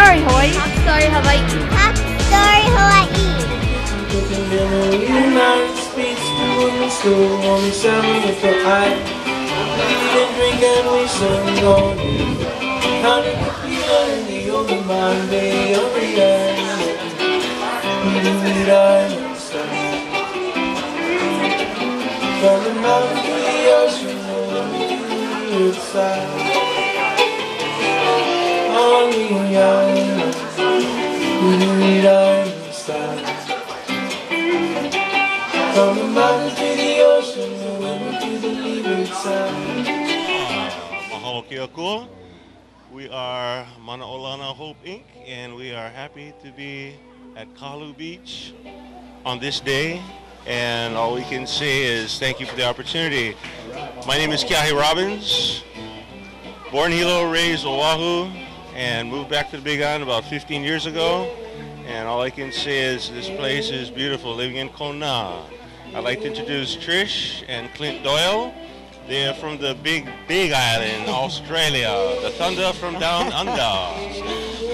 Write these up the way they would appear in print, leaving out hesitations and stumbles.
Story Hawaii. Top Story Hawaii. Top Story Hawaii. United States, women still only 7 with the eye. We eat and drink and we sing all day. How did the people in the open mind be on the island? We do it island style. From the mountain to the ocean, we side. On the island, we do it island style. From the mountains to the ocean, the river to the leeward side. Mahalo Keakua. We are Manaolana Hope Inc. and we are happy to be at Kahalu Beach on this day. And all we can say is thank you for the opportunity. My name is Keahi Robbins. Born Hilo, raised Oahu, and moved back to the Big Island about 15 years ago. And all I can say is this place is beautiful, living in Kona. I'd like to introduce Trish and Clint Doyle. They are from the Big Island, Australia, the thunder from down under.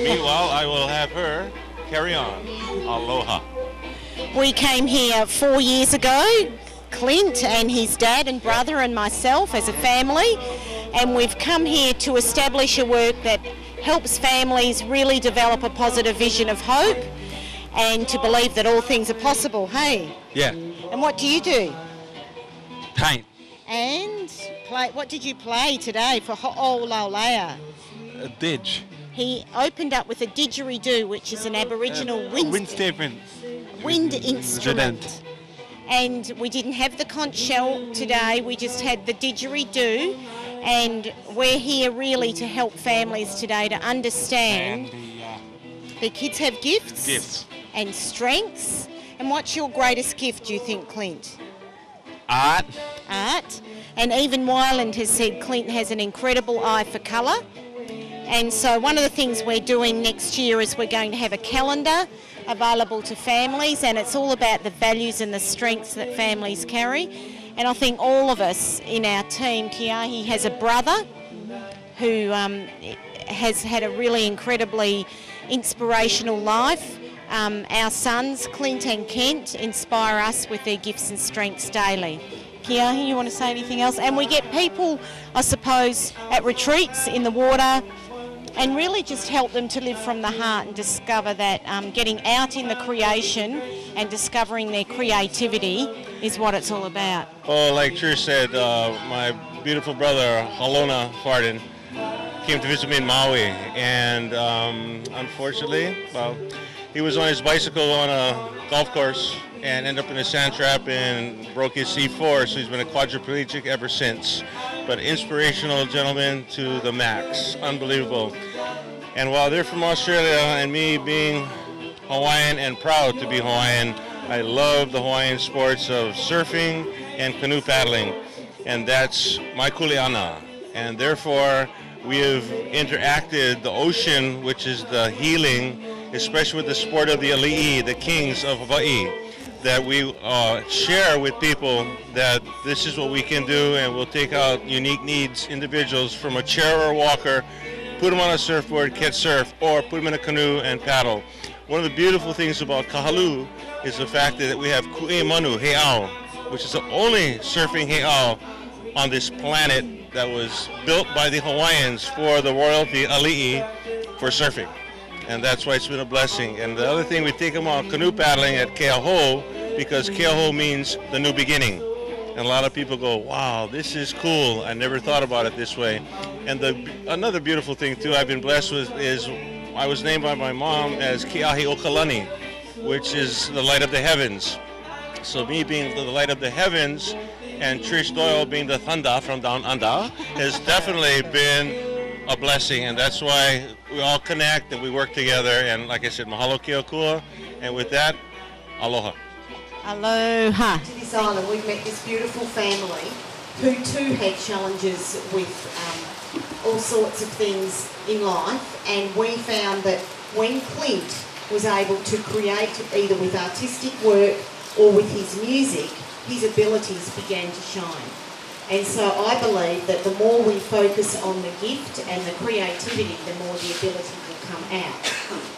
Meanwhile, I will have her carry on. Aloha. We came here 4 years ago, Clint and his dad and brother and myself as a family, and we've come here to establish a work that helps families really develop a positive vision of hope and to believe that all things are possible. Hey? Yeah. And what do you do? Paint. And play. What did you play today for Ho'olaulea? A didge. He opened up with a didgeridoo, which is an Aboriginal wind instrument. And we didn't have the conch shell today, we just had the didgeridoo. And we're here really to help families today to understand the kids have gifts and strengths. And what's your greatest gift, do you think, Clint? Art. Art. And even Wyland has said Clint has an incredible eye for colour. And so one of the things we're doing next year is we're going to have a calendar available to families, and it's all about the values and the strengths that families carry. And I think all of us in our team, Keahi has a brother who has had a really incredibly inspirational life. Our sons, Clint and Kent, inspire us with their gifts and strengths daily. Keahi, you want to say anything else? And we get people, I suppose, at retreats in the water and really just help them to live from the heart and discover that getting out in the creation and discovering their creativity is what it's all about. Oh, like Trish said, my beautiful brother, Halona Farden, came to visit me in Maui, and unfortunately, well, he was on his bicycle on a golf course and ended up in a sand trap and broke his C4, so he's been a quadriplegic ever since. But inspirational gentleman to the max, unbelievable. And while they're from Australia and me being Hawaiian and proud to be Hawaiian, I love the Hawaiian sports of surfing and canoe paddling, and that's my kuleana. And therefore, we have interacted the ocean, which is the healing, especially with the sport of the ali'i, the kings of Hawaii, that we share with people that this is what we can do, and we'll take out unique needs individuals from a chair or a walker, put them on a surfboard, catch surf, or put them in a canoe and paddle. One of the beautiful things about Kahalu is the fact that we have Ku'emanu He'au, which is the only surfing he'au on this planet that was built by the Hawaiians for the royalty ali'i for surfing. And that's why it's been a blessing. And the other thing, we take them on canoe paddling at Keauhou, because Keauhou means the new beginning. And a lot of people go, wow, this is cool. I never thought about it this way. And another beautiful thing too I've been blessed with is I was named by my mom as Keahi Okalani, which is the light of the heavens. So me being the light of the heavens and Trish Doyle being the thunder from down under has definitely been a blessing, and that's why we all connect and we work together. And like I said, mahalo keakua, and with that, aloha. Aloha. To this island, we've met this beautiful family who too had challenges with all sorts of things in life, and we found that when Clint was able to create either with artistic work or with his music, his abilities began to shine. And so I believe that the more we focus on the gift and the creativity, the more the ability will come out.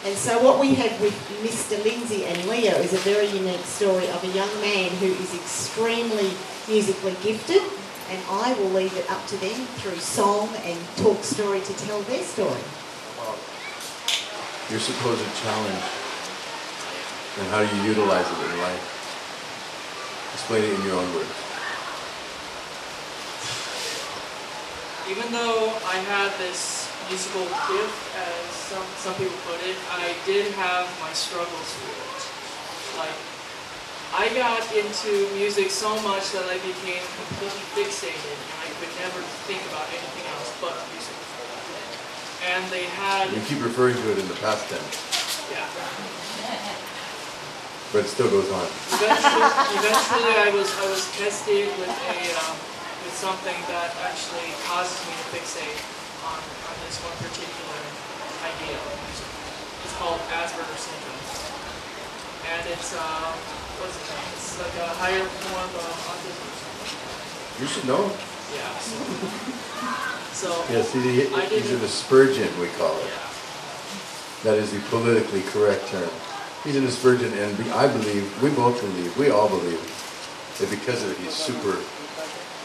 And so what we have with Mr. Lindsay and Leo is a very unique story of a young man who is extremely musically gifted, and I will leave it up to them through song and talk story to tell their story. Your supposed challenge and how you utilize it in life. Explain it in your own words. Even though I had this musical gift, as some people put it, I did have my struggles with it. Like, I got into music so much that I became completely fixated, and I could never think about anything else but music. And they had... You keep referring to it in the past tense. Yeah. But it still goes on. Eventually I was tested with with something that actually causes me to fixate on this one particular idea of music. It's called Asperger's syndrome, and it's what's it called? It's like a higher form of autism. You should know. Yeah. So Yeah, see, he's an Aspergian, we call it. yeah. That is the politically correct term. He's an Aspergian, and I believe, we both believe, we all believe, that because of it, he's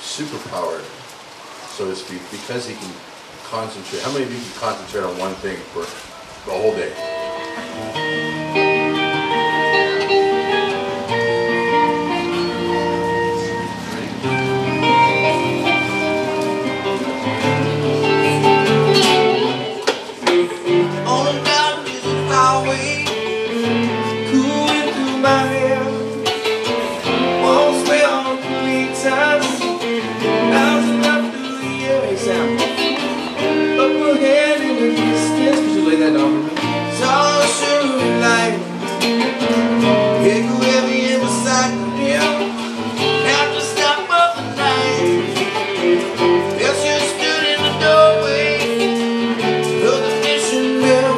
superpowered, so to speak, because he can concentrate. How many of you can concentrate on one thing for the whole day? On a dark desert highway, cool wind through my hair, won't smell meters, bouncing up through the air. Hey Sam, up ahead in the distance, could you lay that down for me? Saw a shooting light, echo heavy in beside the hill. Have to stop up the night. Yes, you stood in the doorway of the mission bell.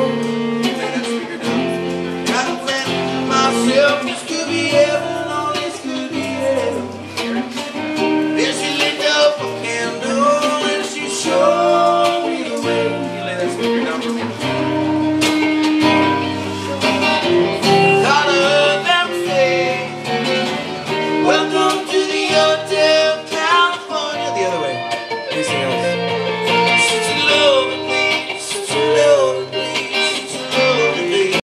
Take that speaker down. Got a plan to myself, this could be heaven.